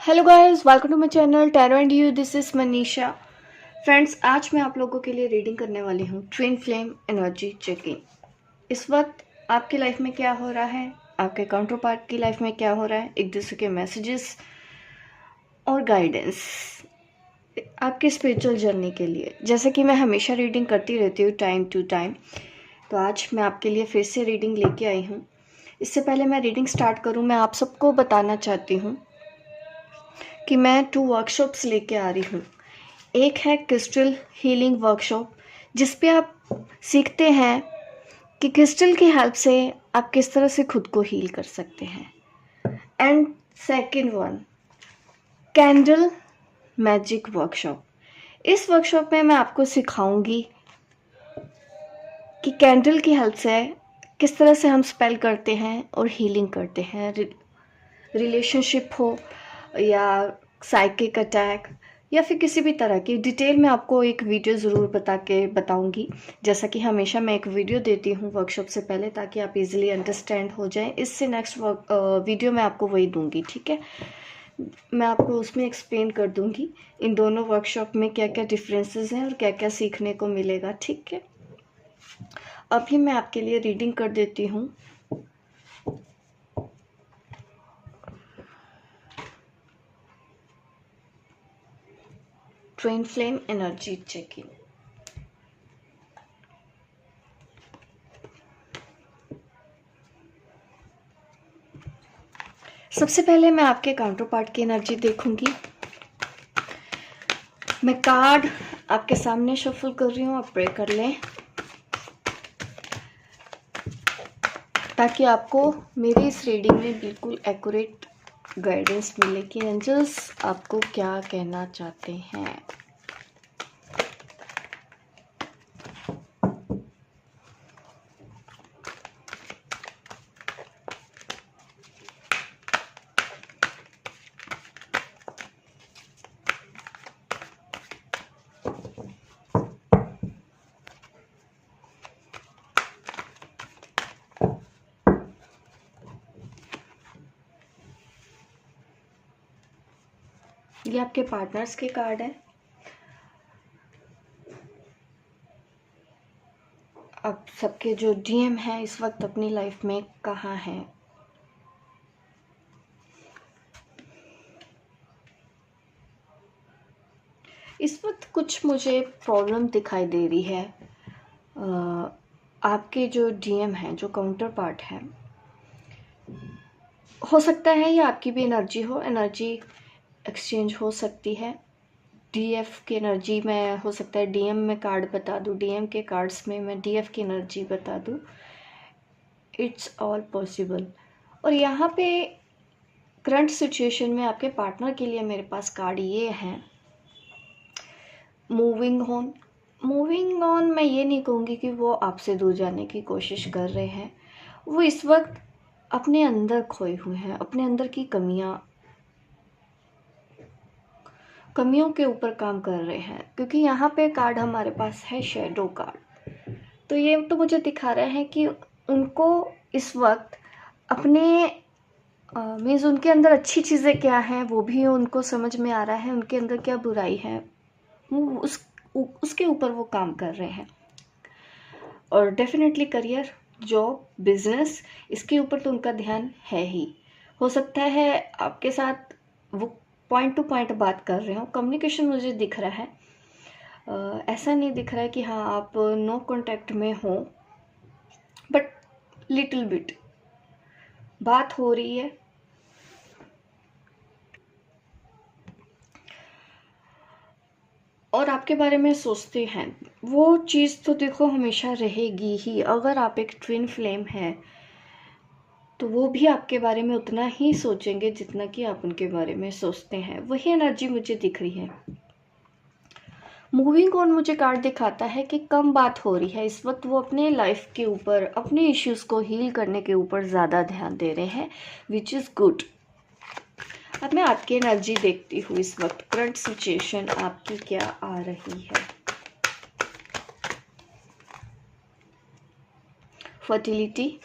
Hello guys, welcome to my channel tarot and you. This is Manisha. Friends, आज मैं आप लोगों के लिए रीडिंग करने वाली हूँ ट्विन फ्लेम एनर्जी चेकिंग। इस वक्त आपकी लाइफ में क्या हो रहा है, आपके काउंटर पार्ट की लाइफ में क्या हो रहा है, एक दूसरे के मैसेजेस और गाइडेंस आपकी स्पिरिचुअल जर्नी के लिए। जैसे कि मैं हमेशा रीडिंग करती रहती हूँ टाइम टू टाइम, तो आज मैं आपके लिए फिर से रीडिंग लेके आई हूँ। इससे पहले मैं रीडिंग स्टार्ट करूँ, मैं आप सबको बताना चाहती हूँ कि मैं 2 वर्कशॉप्स लेके आ रही हूँ। एक है क्रिस्टल हीलिंग वर्कशॉप, जिस पे आप सीखते हैं कि क्रिस्टल की हेल्प से आप किस तरह से खुद को हील कर सकते हैं। And second one, candle magic workshop. इस वर्कशॉप में मैं आपको सिखाऊंगी कि कैंडल की हेल्प से किस तरह से हम स्पेल करते हैं और हीलिंग करते हैं। रिलेशनशिप हो या साइकिक अटैक या फिर किसी भी तरह की डिटेल में आपको एक वीडियो ज़रूर बताऊंगी। जैसा कि हमेशा मैं एक वीडियो देती हूँ वर्कशॉप से पहले, ताकि आप इजीली अंडरस्टैंड हो जाएं। इससे नेक्स्ट वीडियो मैं आपको वही दूंगी, ठीक है। मैं आपको उसमें एक्सप्लेन कर दूंगी इन दोनों वर्कशॉप में क्या क्या डिफरेंसेस हैं और क्या क्या सीखने को मिलेगा, ठीक है। अभी मैं आपके लिए रीडिंग कर देती हूँ। Twin flame energy checking. सबसे पहले मैं आपके काउंटर पार्ट की एनर्जी देखूंगी। मैं कार्ड आपके सामने शफल कर रही हूँ, आप प्रे कर लें ताकि आपको मेरी इस रीडिंग में बिल्कुल एक्यूरेट गाइडेंस मिले कि एंजल्स आपको क्या कहना चाहते हैं। ये आपके पार्टनर्स के कार्ड है। अब सबके जो डीएम हैं इस वक्त अपनी लाइफ में कहाँ हैं। इस वक्त कुछ मुझे प्रॉब्लम दिखाई दे रही है। आपके जो डीएम हैं, जो काउंटर पार्ट है, हो सकता है ये आपकी भी एनर्जी हो, एनर्जी एक्सचेंज हो सकती है। डीएफ की एनर्जी में हो सकता है डीएम में कार्ड बता दूं, डीएम के कार्ड्स में मैं डीएफ की एनर्जी बता दूं। It's all possible. और यहाँ पे करंट सिचुएशन में आपके पार्टनर के लिए मेरे पास कार्ड ये हैं, मूविंग ऑन। मूविंग ऑन मैं ये नहीं कहूँगी कि वो आपसे दूर जाने की कोशिश कर रहे हैं। वो इस वक्त अपने अंदर खोए हुए हैं, अपने अंदर की कमियों के ऊपर काम कर रहे हैं। क्योंकि यहाँ पे कार्ड हमारे पास है शैडो कार्ड, तो ये तो मुझे दिखा रहा है कि उनको इस वक्त अपने मीन्स उनके अंदर अच्छी चीज़ें क्या हैं वो भी उनको समझ में आ रहा है, उनके अंदर क्या बुराई है वो उसके ऊपर वो काम कर रहे हैं। और डेफिनेटली करियर, जॉब, बिजनेस, इसके ऊपर तो उनका ध्यान है ही। हो सकता है आपके साथ वो पॉइंट टू पॉइंट बात कर रहे हो, कम्युनिकेशन मुझे दिख रहा है। ऐसा नहीं दिख रहा है कि हाँ आप नो कांटेक्ट में हो, बट लिटिल बिट बात हो रही है। और आपके बारे में सोचते हैं, वो चीज़ तो देखो हमेशा रहेगी ही। अगर आप एक ट्विन फ्लेम है तो वो भी आपके बारे में उतना ही सोचेंगे जितना कि आप उनके बारे में सोचते हैं। वही एनर्जी मुझे दिख रही है। मूविंग ऑन मुझे कार्ड दिखाता है कि कम बात हो रही है इस वक्त। वो अपने लाइफ के ऊपर, अपने इश्यूज को हील करने के ऊपर ज़्यादा ध्यान दे रहे हैं, विच इज़ गुड। अब मैं आपकी एनर्जी देखती हूँ इस वक्त, करंट सिचुएशन आपकी क्या आ रही है। फर्टिलिटी,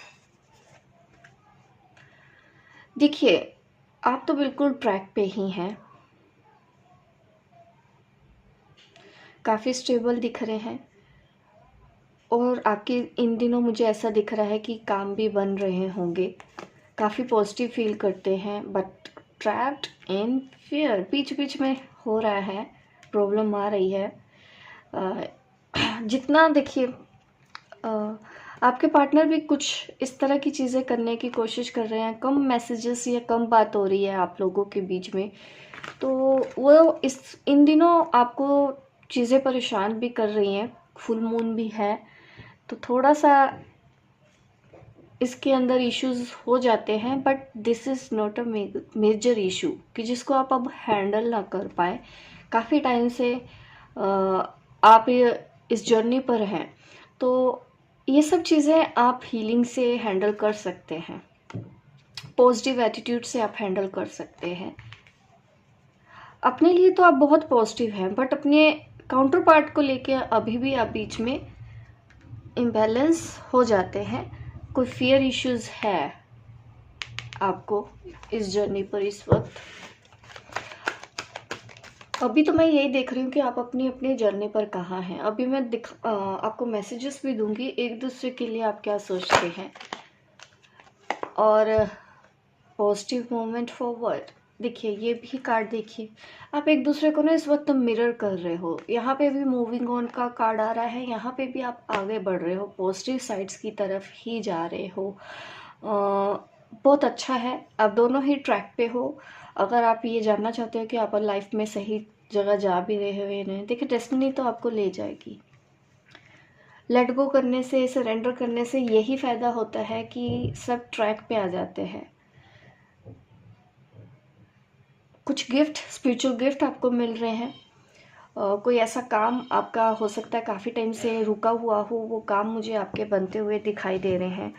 देखिए आप तो बिल्कुल ट्रैक पे ही हैं, काफ़ी स्टेबल दिख रहे हैं और आपके इन दिनों मुझे ऐसा दिख रहा है कि काम भी बन रहे होंगे, काफ़ी पॉजिटिव फील करते हैं, बट ट्रैप्ड इन फियर बीच बीच में हो रहा है, प्रॉब्लम आ रही है। अ, जितना देखिए, आपके पार्टनर भी कुछ इस तरह की चीज़ें करने की कोशिश कर रहे हैं, कम मैसेजेस या कम बात हो रही है आप लोगों के बीच में, तो वो इस इन दिनों आपको चीज़ें परेशान भी कर रही हैं, फुल मून भी है, तो थोड़ा सा इसके अंदर इश्यूज हो जाते हैं, but this is not a major issue कि जिसको आप अब हैंडल ना कर पाए। काफ़ी टाइम से आप इस जर्नी पर हैं, तो ये सब चीज़ें आप हीलिंग से हैंडल कर सकते हैं, पॉजिटिव एटीट्यूड से आप हैंडल कर सकते हैं। अपने लिए तो आप बहुत पॉजिटिव हैं, बट अपने काउंटर पार्ट को लेके अभी भी आप बीच में इम्बैलेंस हो जाते हैं, कोई फियर इश्यूज है आपको इस जर्नी पर इस वक्त। अभी तो मैं यही देख रही हूँ कि आप अपनी अपनी जर्नी पर कहाँ हैं। अभी मैं आपको मैसेजेस भी दूंगी एक दूसरे के लिए, आप क्या सोचते हैं, और पॉजिटिव मूवमेंट फॉरवर्ड। देखिए ये भी कार्ड देखिए, आप एक दूसरे को ना इस वक्त मिरर कर रहे हो, यहाँ पे भी मूविंग ऑन का कार्ड आ रहा है, यहाँ पे भी आप आगे बढ़ रहे हो, पॉजिटिव साइड्स की तरफ ही जा रहे हो। बहुत अच्छा है, आप दोनों ही ट्रैक पे हो। अगर आप ये जानना चाहते हो कि आप लाइफ में सही जगह जा भी रहे हो या नहीं, देखिए डेस्टिनी तो आपको ले जाएगी। लेट गो करने से, सरेंडर करने से यही फ़ायदा होता है कि सब ट्रैक पे आ जाते हैं। कुछ गिफ्ट, स्पिरिचुअल गिफ्ट आपको मिल रहे हैं। कोई ऐसा काम आपका हो सकता है काफ़ी टाइम से रुका हुआ हो, वो काम मुझे आपके बनते हुए दिखाई दे रहे हैं।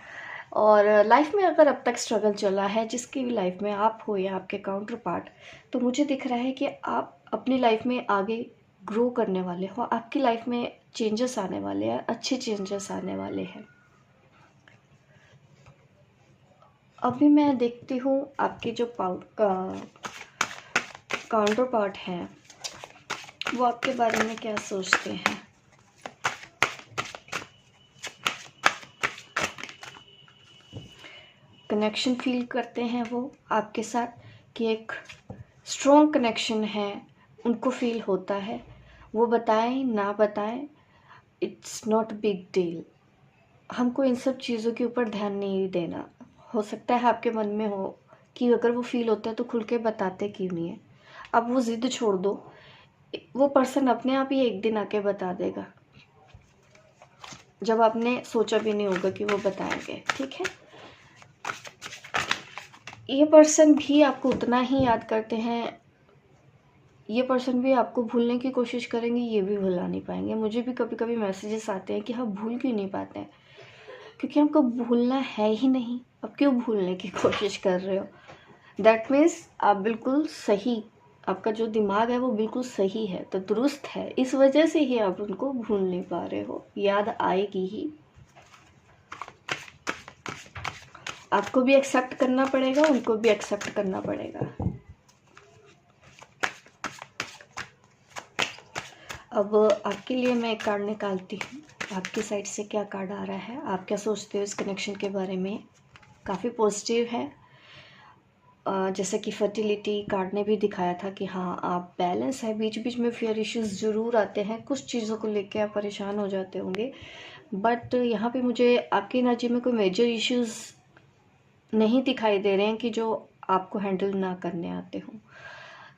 और लाइफ में अगर अब तक स्ट्रगल चला है, जिसकी भी लाइफ में आप हो या आपके काउंटर पार्ट, तो मुझे दिख रहा है कि आप अपनी लाइफ में आगे ग्रो करने वाले हो, आपकी लाइफ में चेंजेस आने वाले हैं, अच्छे चेंजेस आने वाले हैं। अभी मैं देखती हूँ आपके जो काउंटर पार्ट हैं वो आपके बारे में क्या सोचते हैं। कनेक्शन फील करते हैं वो आपके साथ, कि एक स्ट्रॉन्ग कनेक्शन है, उनको फील होता है। वो बताएं ना बताएं, इट्स नॉट बिग डील। हमको इन सब चीज़ों के ऊपर ध्यान नहीं देना। हो सकता है आपके मन में हो कि अगर वो फील होता है तो खुल के बताते क्यों नहीं है। अब वो ज़िद छोड़ दो, वो पर्सन अपने आप ही एक दिन आके बता देगा, जब आपने सोचा भी नहीं होगा कि वो बताएंगे। ठीक है, ये पर्सन भी आपको उतना ही याद करते हैं, ये पर्सन भी आपको भूलने की कोशिश करेंगे, ये भी भुला नहीं पाएंगे। मुझे भी कभी कभी मैसेजेस आते हैं कि हम भूल क्यों नहीं पाते हैं, क्योंकि हमको भूलना है ही नहीं। अब क्यों भूलने की कोशिश कर रहे हो? दैट मीन्स आप बिल्कुल सही, आपका जो दिमाग है वो बिल्कुल सही है, तो दुरुस्त है, इस वजह से ही आप उनको भूल नहीं पा रहे हो। याद आएगी ही, आपको भी एक्सेप्ट करना पड़ेगा, उनको भी एक्सेप्ट करना पड़ेगा। अब आपके लिए मैं एक कार्ड निकालती हूँ, आपकी साइड से क्या कार्ड आ रहा है, आप क्या सोचते हो इस कनेक्शन के बारे में। काफ़ी पॉजिटिव है। जैसे कि फर्टिलिटी कार्ड ने भी दिखाया था कि हाँ आप बैलेंस है, बीच बीच में फियर इश्यूज ज़रूर आते हैं, कुछ चीज़ों को लेके आप परेशान हो जाते होंगे, बट यहाँ पे मुझे आपकी एनर्जी में कोई मेजर इश्यूज नहीं दिखाई दे रहे हैं कि जो आपको हैंडल ना करने आते हों।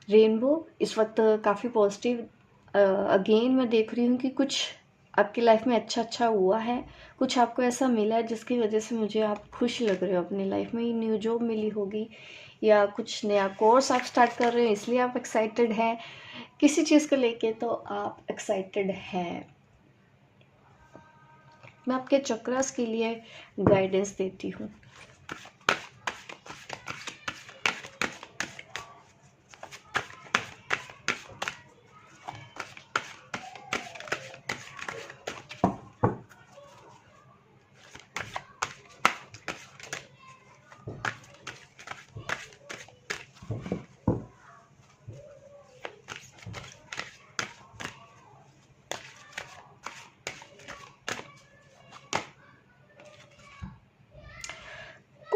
रेनबो इस वक्त काफ़ी पॉजिटिव। अगेन मैं देख रही हूँ कि कुछ आपकी लाइफ में अच्छा अच्छा हुआ है, कुछ आपको ऐसा मिला है जिसकी वजह से मुझे आप खुश लग रहे हो। अपनी लाइफ में न्यू जॉब मिली होगी या कुछ नया कोर्स आप स्टार्ट कर रहे हो, इसलिए आप एक्साइटेड हैं किसी चीज़ को लेके, तो आप एक्साइटेड हैं। मैं आपके चक्रास के लिए गाइडेंस देती हूँ।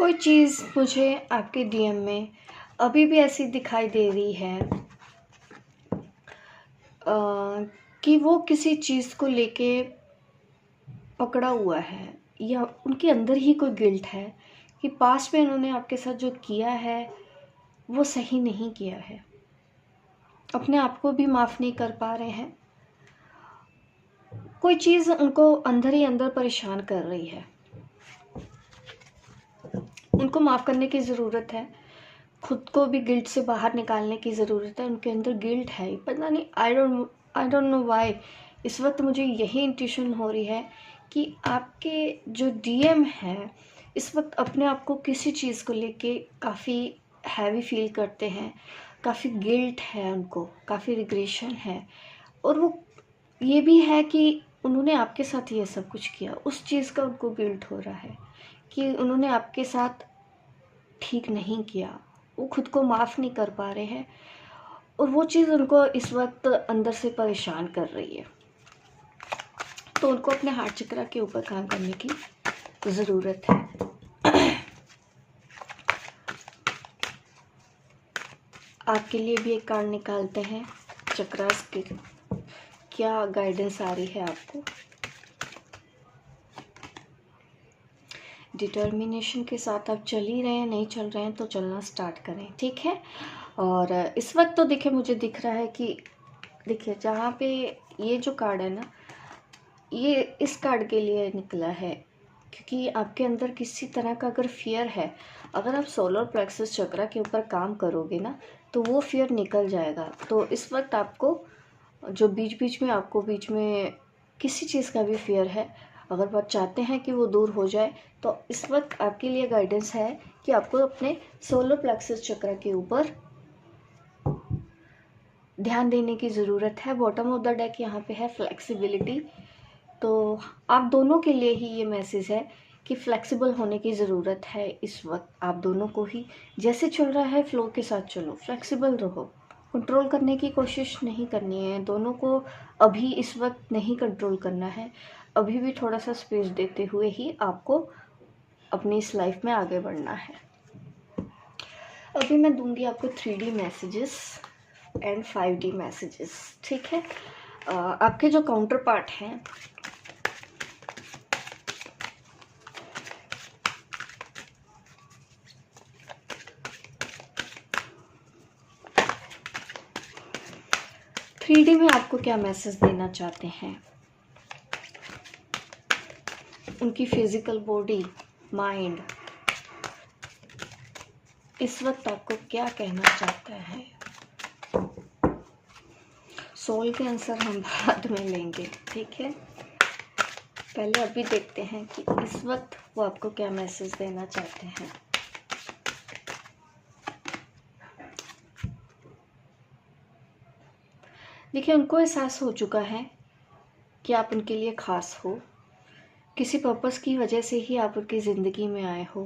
कोई चीज़ मुझे आपके डीएम में अभी भी ऐसी दिखाई दे रही है कि वो किसी चीज़ को लेके पकड़ा हुआ है, या उनके अंदर ही कोई गिल्ट है कि पास्ट में उन्होंने आपके साथ जो किया है वो सही नहीं किया है। अपने आप को भी माफ़ नहीं कर पा रहे हैं। कोई चीज़ उनको अंदर ही अंदर परेशान कर रही है। उनको माफ़ करने की ज़रूरत है, खुद को भी गिल्ट से बाहर निकालने की ज़रूरत है। उनके अंदर गिल्ट है, पता नहीं, आई डोंट नो व्हाई। इस वक्त मुझे यही इंट्यूशन हो रही है कि आपके जो डीएम हैं इस वक्त अपने आप को किसी चीज़ को लेके काफ़ी हैवी फील करते हैं, काफ़ी गिल्ट है उनको, काफ़ी रिग्रेशन है। और वो ये भी है कि उन्होंने आपके साथ ये सब कुछ किया, उस चीज़ का उनको गिल्ट हो रहा है कि उन्होंने आपके साथ ठीक नहीं किया। वो खुद को माफ़ नहीं कर पा रहे हैं और वो चीज़ उनको इस वक्त अंदर से परेशान कर रही है। तो उनको अपने हार्ट चक्र के ऊपर काम करने की ज़रूरत है। आपके लिए भी एक कार्ड निकालते हैं, चक्रास के क्या गाइडेंस आ रही है आपको। डिटर्मिनेशन के साथ आप चल ही रहे हैं, नहीं चल रहे हैं तो चलना स्टार्ट करें, ठीक है। और इस वक्त तो देखिए मुझे दिख रहा है कि देखिए जहाँ पे ये जो कार्ड है ना, ये इस कार्ड के लिए निकला है क्योंकि आपके अंदर किसी तरह का अगर फियर है, अगर आप सोलर प्लेक्सस चक्र के ऊपर काम करोगे ना तो वो फियर निकल जाएगा। तो इस वक्त आपको जो बीच बीच में किसी चीज़ का भी फियर है, अगर आप चाहते हैं कि वो दूर हो जाए तो इस वक्त आपके लिए गाइडेंस है कि आपको अपने सोलर प्लेक्सस चक्र के ऊपर ध्यान देने की ज़रूरत है। बॉटम ऑफ द डेक यहाँ पे है फ्लेक्सिबिलिटी। तो आप दोनों के लिए ही ये मैसेज है कि फ्लेक्सिबल होने की ज़रूरत है इस वक्त। आप दोनों को ही जैसे चल रहा है फ्लो के साथ चलो, फ्लेक्सिबल रहो, कंट्रोल करने की कोशिश नहीं करनी है। दोनों को अभी इस वक्त नहीं कंट्रोल करना है, अभी भी थोड़ा सा स्पेस देते हुए ही आपको अपनी इस लाइफ में आगे बढ़ना है। अभी मैं दूंगी आपको 3D messages and 5D messages, ठीक है। आपके जो काउंटर पार्ट हैं थ्री में आपको क्या मैसेज देना चाहते हैं। उनकी फिजिकल बॉडी, माइंड इस वक्त आपको क्या कहना चाहता है। सोल के आंसर हम बाद में लेंगे, ठीक है। पहले अभी देखते हैं कि इस वक्त वो आपको क्या मैसेज देना चाहते हैं। देखिए उनको एहसास हो चुका है कि आप उनके लिए ख़ास हो, किसी पर्पस की वजह से ही आप उनकी ज़िंदगी में आए हो।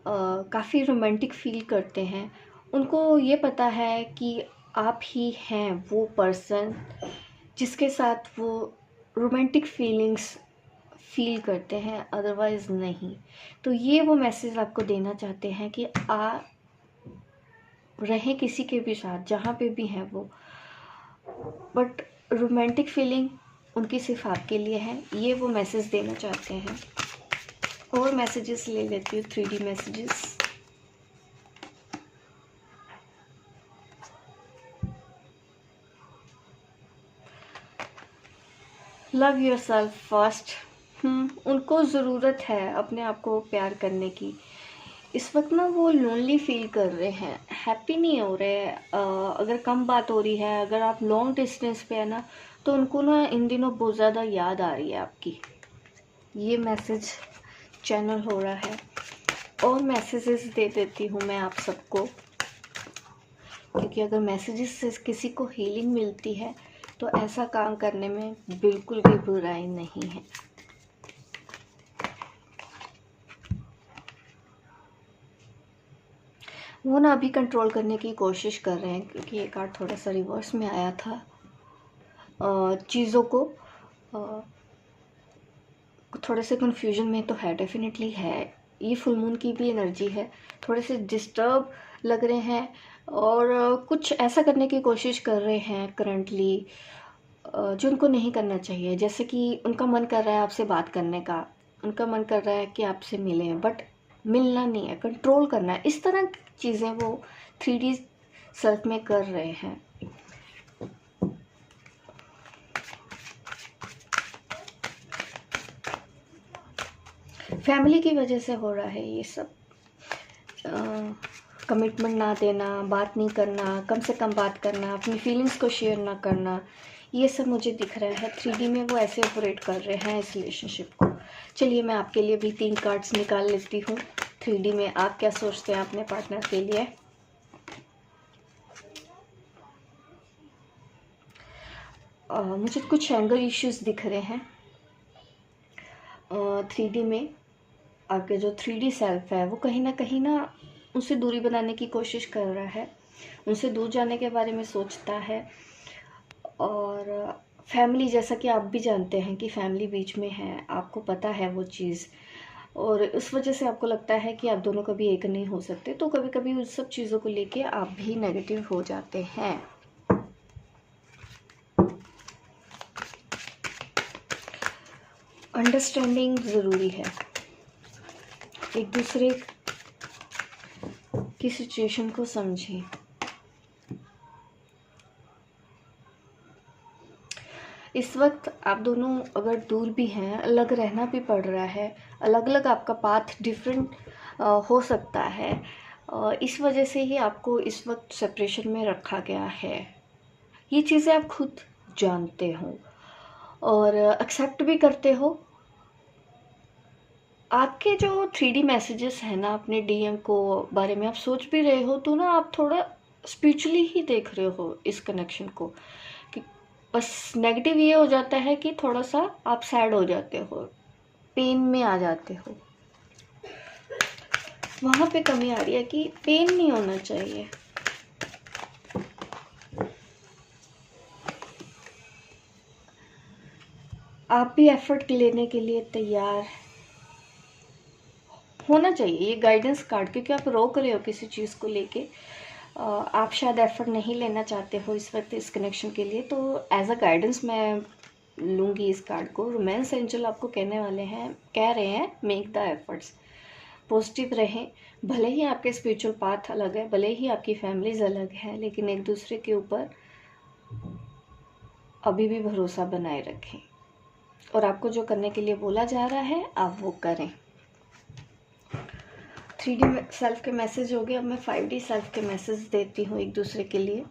काफ़ी रोमांटिक फील करते हैं। उनको ये पता है कि आप ही हैं वो पर्सन जिसके साथ वो रोमांटिक फीलिंग्स फील करते हैं, अदरवाइज़ नहीं। तो ये वो मैसेज आपको देना चाहते हैं कि आप रहें किसी के भी साथ, जहाँ पे भी हैं वो, बट रोमांटिक फीलिंग उनकी सिर्फ आपके लिए है, ये वो मैसेज देना चाहते हैं। और मैसेजेस ले लेती हूँ, 3D messages. Love yourself first. उनको ज़रूरत है अपने आप को प्यार करने की। इस वक्त ना वो लोनली फील कर रहे हैं, हैप्पी नहीं हो रहे हैं। अगर कम बात हो रही है, अगर आप लॉन्ग डिस्टेंस पे है ना, तो उनको ना इन दिनों बहुत ज़्यादा याद आ रही है आपकी। ये मैसेज चैनल हो रहा है। और मैसेजेस दे देती हूँ मैं आप सबको, क्योंकि अगर मैसेजेस से किसी को हीलिंग मिलती है तो ऐसा काम करने में बिल्कुल भी बुराई नहीं है। वो ना अभी कंट्रोल करने की कोशिश कर रहे हैं, क्योंकि ये कार्ड थोड़ा सा रिवर्स में आया था। चीज़ों को थोड़े से कन्फ्यूजन में तो है, डेफिनेटली है। ये फुल मून की भी एनर्जी है। थोड़े से डिस्टर्ब लग रहे हैं और कुछ ऐसा करने की कोशिश कर रहे हैं करंटली जो उनको नहीं करना चाहिए। जैसे कि उनका मन कर रहा है आपसे बात करने का, उनका मन कर रहा है कि आपसे मिलें, बट मिलना नहीं है, कंट्रोल करना है। इस तरह की चीज़ें वो 3D सेल्फ में कर रहे हैं। फैमिली की वजह से हो रहा है ये सब। कमिटमेंट ना देना, बात नहीं करना, कम से कम बात करना, अपनी फीलिंग्स को शेयर ना करना, ये सब मुझे दिख रहा है। 3D में वो ऐसे ऑपरेट कर रहे हैं इस रिलेशनशिप को। चलिए मैं आपके लिए भी 3 कार्ड्स निकाल लेती हूँ। 3D में आप क्या सोचते हैं अपने पार्टनर के लिए। मुझे कुछ एंगर इश्यूज दिख रहे हैं 3D में। आपके जो 3D सेल्फ है वो कहीं ना उनसे दूरी बनाने की कोशिश कर रहा है, उनसे दूर जाने के बारे में सोचता है। और फैमिली, जैसा कि आप भी जानते हैं कि फैमिली बीच में है, आपको पता है वो चीज़, और उस वजह से आपको लगता है कि आप दोनों कभी एक नहीं हो सकते। तो कभी कभी उस सब चीज़ों को लेके आप भी नेगेटिव हो जाते हैं। अंडरस्टैंडिंग ज़रूरी है, एक दूसरे की सिचुएशन को समझें। इस वक्त आप दोनों अगर दूर भी हैं, अलग रहना भी पड़ रहा है, अलग अलग आपका पाथ डिफरेंट हो सकता है, इस वजह से ही आपको इस वक्त सेपरेशन में रखा गया है। ये चीज़ें आप खुद जानते हो और एक्सेप्ट भी करते हो। आपके जो 3D मैसेजेस हैं ना अपने DM को बारे में, आप सोच भी रहे हो तो ना आप थोड़ा स्पिरिचुअली ही देख रहे हो इस कनेक्शन को। कि बस नेगेटिव ये हो जाता है कि थोड़ा सा आप सैड हो जाते हो, पेन में आ जाते हो। वहाँ पे कमी आ रही है कि पेन नहीं होना चाहिए। आप भी एफर्ट लेने के लिए तैयार होना चाहिए। ये गाइडेंस कार्ड, क्योंकि आप रोक रहे हो किसी चीज़ को लेके, आप शायद एफर्ट नहीं लेना चाहते हो इस वक्त इस कनेक्शन के लिए। तो एज अ गाइडेंस मैं लूँगी इस कार्ड को। रोमांस एंजल आपको कहने वाले हैं, कह रहे हैं मेक द एफर्ट्स, पॉजिटिव रहें। भले ही आपके स्पिरिचुअल पाथ अलग है, भले ही आपकी फैमिलीज अलग है, लेकिन एक दूसरे के ऊपर अभी भी भरोसा बनाए रखें और आपको जो करने के लिए बोला जा रहा है आप वो करें। 3D सेल्फ के मैसेज हो गए। अब मैं 5D सेल्फ के मैसेज देती हूँ एक दूसरे के लिए।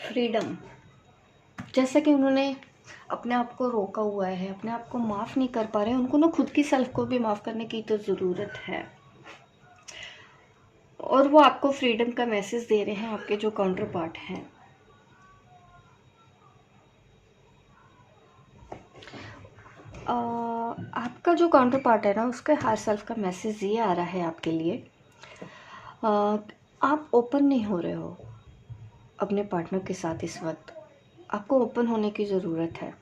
फ्रीडम, जैसा कि उन्होंने अपने आप को रोका हुआ है, अपने आप को माफ़ नहीं कर पा रहे हैं, उनको ना खुद की सेल्फ को भी माफ़ करने की तो ज़रूरत है। और वो आपको फ्रीडम का मैसेज दे रहे हैं, आपके जो काउंटर पार्ट हैं। आपका जो काउंटर पार्ट है ना, उसके हायर सेल्फ का मैसेज ये आ रहा है आपके लिए, आप ओपन नहीं हो रहे हो अपने पार्टनर के साथ इस वक्त। आपको ओपन होने की ज़रूरत है।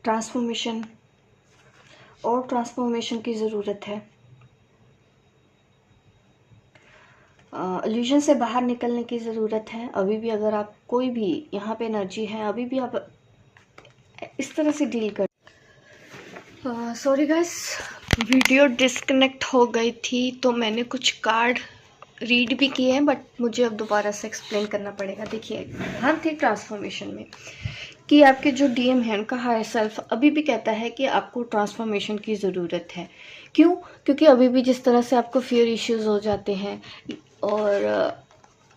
ट्रांसफॉर्मेशन और ट्रांसफॉर्मेशन की ज़रूरत है। इल्यूजन से बाहर निकलने की ज़रूरत है। अभी भी अगर आप कोई भी यहाँ पे एनर्जी है, अभी भी आप इस तरह से डील कर। सॉरी गाइस, वीडियो डिस्कनेक्ट हो गई थी तो मैंने कुछ कार्ड रीड भी किए हैं, बट मुझे अब दोबारा से एक्सप्लेन करना पड़ेगा। देखिए, ध्यान थी ट्रांसफॉर्मेशन में कि आपके जो DM है उनका हायर सेल्फ अभी भी कहता है कि आपको ट्रांसफॉर्मेशन की ज़रूरत है। क्यों? क्योंकि अभी भी जिस तरह से आपको फियर इश्यूज हो जाते हैं और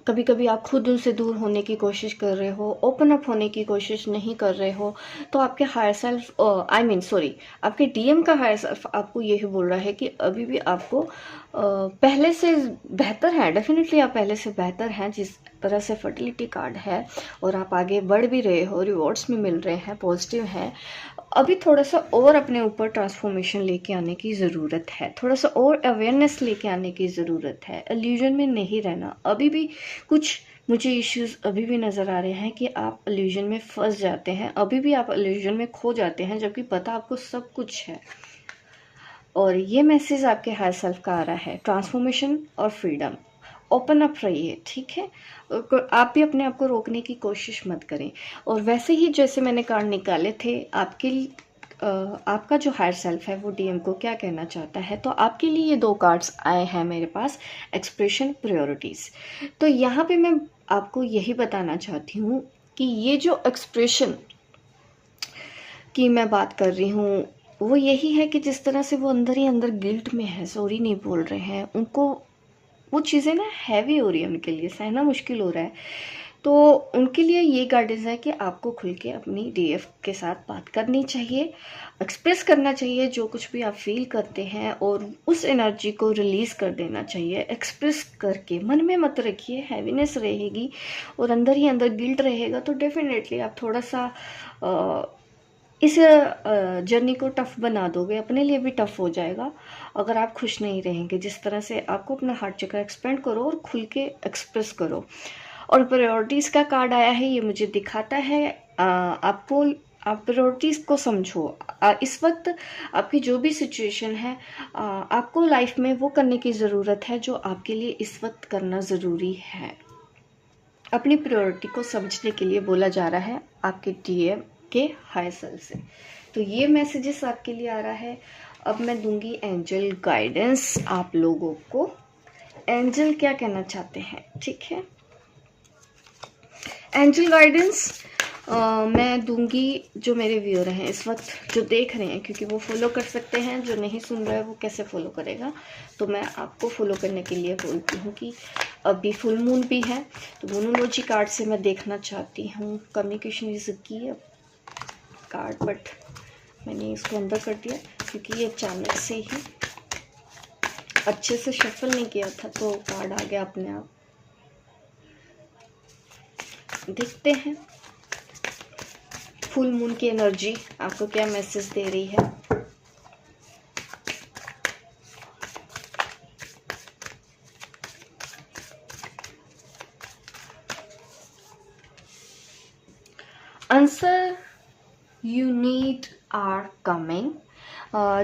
कभी कभी आप खुद उनसे दूर होने की कोशिश कर रहे हो, ओपन अप होने की कोशिश नहीं कर रहे हो, तो आपके हायर सेल्फ आपके डीएम का हायर सेल्फ आपको यही बोल रहा है कि अभी भी आपको पहले से बेहतर है। डेफिनेटली आप पहले से बेहतर हैं, जिस तरह से फर्टिलिटी कार्ड है और आप आगे बढ़ भी रहे हो, रिवॉर्ड्स भी मिल रहे हैं, पॉजिटिव हैं। अभी थोड़ा सा और अपने ऊपर ट्रांसफॉर्मेशन लेके आने की ज़रूरत है, थोड़ा सा और अवेयरनेस लेके आने की ज़रूरत है। इल्यूजन में नहीं रहना। अभी भी कुछ मुझे इश्यूज अभी भी नज़र आ रहे हैं कि आप इल्यूजन में फंस जाते हैं, अभी भी आप इल्यूजन में खो जाते हैं, जबकि पता आपको सब कुछ है। और ये मैसेज आपके हायर सेल्फ का आ रहा है, ट्रांसफॉर्मेशन और फ्रीडम। ओपन अप रहिए, ठीक है। आप भी अपने आप को रोकने की कोशिश मत करें। और वैसे ही जैसे मैंने कार्ड निकाले थे आपके आपका जो हायर सेल्फ है वो डीएम को क्या कहना चाहता है, तो आपके लिए ये 2 कार्ड्स आए हैं मेरे पास, एक्सप्रेशन, प्रायोरिटीज़। तो यहाँ पे मैं आपको यही बताना चाहती हूँ कि ये जो एक्सप्रेशन की मैं बात कर रही हूँ वो यही है कि जिस तरह से वो अंदर ही अंदर गिल्ट में है, सॉरी नहीं बोल रहे हैं, उनको वो चीज़ें ना हैवी हो रही है, उनके लिए सहना मुश्किल हो रहा है। तो उनके लिए ये गाइडेंस है कि आपको खुल के अपनी डीएफ के साथ बात करनी चाहिए, एक्सप्रेस करना चाहिए जो कुछ भी आप फील करते हैं, और उस एनर्जी को रिलीज़ कर देना चाहिए। एक्सप्रेस करके मन में मत रखिए, हैवीनेस रहेगी और अंदर ही अंदर गिल्ट रहेगा, तो डेफिनेटली आप थोड़ा सा इस जर्नी को टफ़ बना दोगे, अपने लिए भी टफ़ हो जाएगा अगर आप खुश नहीं रहेंगे। जिस तरह से आपको अपना हार्ट चक्र एक्सपेंड करो और खुल के एक्सप्रेस करो। और प्रायोरिटीज़ का कार्ड आया है, ये मुझे दिखाता है आपको, आप प्रायोरिटीज़ को समझो। इस वक्त आपकी जो भी सिचुएशन है, आपको लाइफ में वो करने की ज़रूरत है जो आपके लिए इस वक्त करना ज़रूरी है। अपनी प्रायोरिटी को समझने के लिए बोला जा रहा है आपके डीएम के हायर सेल्फ से। तो ये मैसेजेस आपके लिए आ रहा है। अब मैं दूंगी एंजल गाइडेंस आप लोगों को। एंजल क्या कहना चाहते हैं, ठीक है। एंजल गाइडेंस मैं दूंगी जो मेरे व्यूअर हैं इस वक्त, जो देख रहे हैं, क्योंकि वो फॉलो कर सकते हैं, जो नहीं सुन रहा है वो कैसे फॉलो करेगा। तो मैं आपको फॉलो करने के लिए बोलती हूँ कि अभी फुल मून भी है, तो मोनोलॉजी कार्ड से मैं देखना चाहती हूँ। कम्युनिकेशन इज की कार्ड, बट मैंने इसको अंदर कर दिया क्योंकि ये अचानक से ही अच्छे से शफल नहीं किया था, तो कार्ड आ गया अपने आप। देखते हैं फुल मून की एनर्जी आपको क्या मैसेज दे रही है। Answer you need are coming.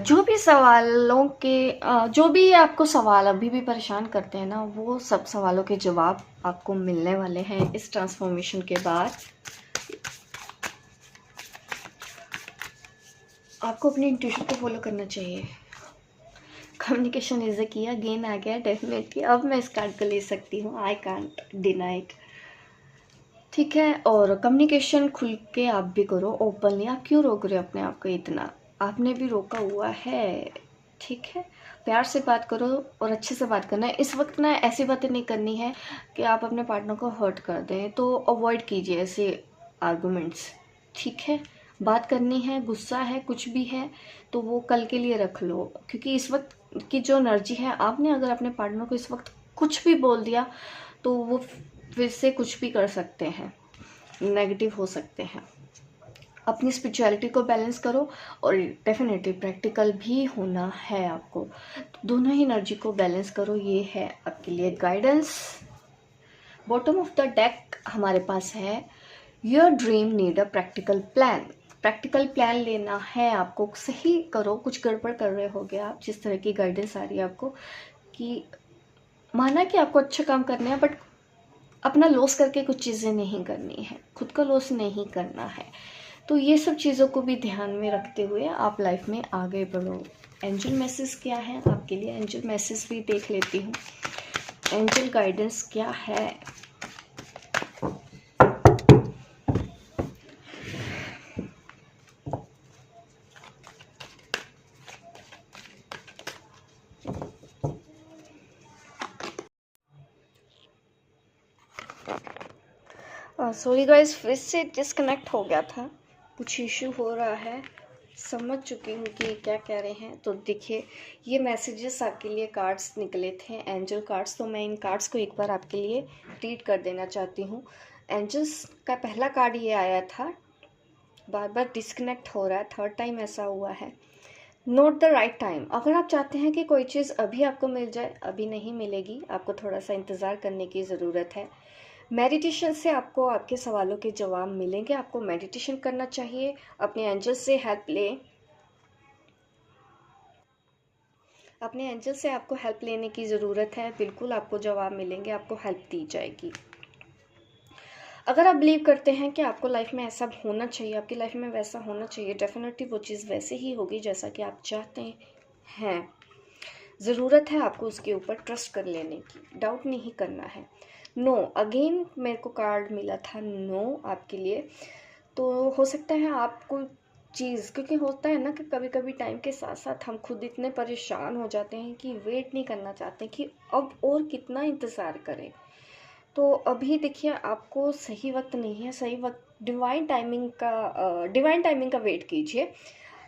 जो भी सवालों के जो भी आपको सवाल अभी भी परेशान करते हैं ना, वो सब सवालों के जवाब आपको मिलने वाले हैं इस ट्रांसफॉर्मेशन के बाद। आपको अपनी इंट्यूशन को फॉलो करना चाहिए। कम्युनिकेशन इज किया गेन आ गया डेफिनेटली। अब मैं इस कार्ड को ले सकती हूँ, आई कांट डिनाई इट, ठीक है। और कम्युनिकेशन खुल के आप भी करो ओपनली। आप क्यों रोक रहे हो अपने आप को इतना, आपने भी रोका हुआ है, ठीक है। प्यार से बात करो और अच्छे से बात करना है इस वक्त ना। ऐसी बातें नहीं करनी है कि आप अपने पार्टनर को हर्ट कर दें, तो अवॉइड कीजिए ऐसे आर्गुमेंट्स, ठीक है। बात करनी है, गुस्सा है, कुछ भी है तो वो कल के लिए रख लो, क्योंकि इस वक्त की जो एनर्जी है, आपने अगर अपने पार्टनर को इस वक्त कुछ भी बोल दिया तो वो फिर से कुछ भी कर सकते हैं, नेगेटिव हो सकते हैं। अपनी स्पिरिचुअलिटी को बैलेंस करो और डेफिनेटली प्रैक्टिकल भी होना है आपको। दोनों ही एनर्जी को बैलेंस करो, ये है आपके लिए guidance. Bottom of the deck हमारे पास है your dream need a practical plan. Practical plan लेना है आपको, सही करो। कुछ गड़बड़ कर रहे होगे आप, जिस तरह की गाइडेंस आ रही है आपको कि माना कि आपको अच्छा काम करना है, बट अपना लॉस करके कुछ चीज़ें नहीं करनी है, खुद का लॉस नहीं करना है। तो ये सब चीज़ों को भी ध्यान में रखते हुए आप लाइफ में आगे बढ़ो। एंजल मैसेज क्या है आपके लिए, एंजल मैसेज भी देख लेती हूँ। एंजल गाइडेंस क्या है। सॉरी गाइस, फिर से डिस्कनेक्ट हो गया था, कुछ इशू हो रहा है। समझ चुकी हूँ कि क्या कह रहे हैं। तो देखिए, ये मैसेजेस आपके लिए कार्ड्स निकले थे, एंजल कार्ड्स। तो मैं इन कार्ड्स को एक बार आपके लिए रीड कर देना चाहती हूँ। एंजल्स का पहला कार्ड ये आया था, बार बार डिस्कनेक्ट हो रहा है, थर्ड टाइम ऐसा हुआ है। Not the right time. अगर आप चाहते हैं कि कोई चीज़ अभी आपको मिल जाए, अभी नहीं मिलेगी, आपको थोड़ा सा इंतज़ार करने की ज़रूरत है। मेडिटेशन से आपको आपके सवालों के जवाब मिलेंगे। आपको मेडिटेशन करना चाहिए, अपने एंजल से हेल्प लें। अपने एंजल से आपको हेल्प लेने की ज़रूरत है। बिल्कुल आपको जवाब मिलेंगे, आपको हेल्प दी जाएगी। अगर आप बिलीव करते हैं कि आपको लाइफ में ऐसा होना चाहिए, आपकी लाइफ में वैसा होना चाहिए, डेफिनेटली वो चीज़ वैसे ही होगी जैसा कि आप चाहते हैं। ज़रूरत है आपको उसके ऊपर ट्रस्ट कर लेने की, डाउट नहीं करना है। नो, अगेन मेरे को कार्ड मिला था नो आपके लिए। तो हो सकता है आपको चीज़, क्योंकि होता है ना कि कभी कभी टाइम के साथ साथ हम खुद इतने परेशान हो जाते हैं कि वेट नहीं करना चाहते कि अब और कितना इंतज़ार करें। तो अभी देखिए, आपको सही वक्त नहीं है, सही वक्त डिवाइन टाइमिंग का वेट कीजिए।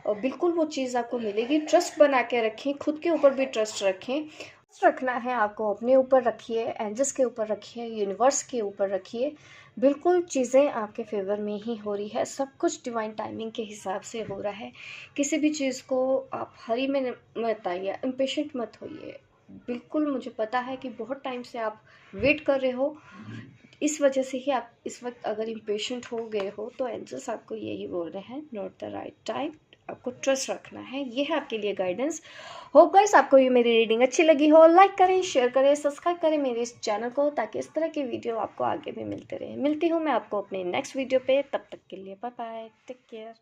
बिल्कुल वो चीज़ आपको मिलेगी। ट्रस्ट बना के रखें, खुद के ऊपर भी ट्रस्ट रखें। ट्रस्ट रखना है आपको, अपने ऊपर रखिए, एंजल्स के ऊपर रखिए, यूनिवर्स के ऊपर रखिए। बिल्कुल चीज़ें आपके फेवर में ही हो रही है, सब कुछ डिवाइन टाइमिंग के हिसाब से हो रहा है। किसी भी चीज़ को आप हरी में मत आइए, इम्पेशेंट मत होइए। बिल्कुल मुझे पता है कि बहुत टाइम से आप वेट कर रहे हो, इस वजह से ही आप इस वक्त अगर इम्पेशेंट हो गए हो, तो एंजल्स आपको यही बोल रहे हैं, नॉट द राइट टाइम। आपको ट्रस्ट रखना है, ये है आपके लिए गाइडेंस। होप गाइस आपको ये मेरी रीडिंग अच्छी लगी हो। लाइक करें, शेयर करें, सब्सक्राइब करें मेरे इस चैनल को, ताकि इस तरह के वीडियो आपको आगे भी मिलते रहे। मिलती हूँ मैं आपको अपने नेक्स्ट वीडियो पे, तब तक के लिए बाय बाय, टेक केयर।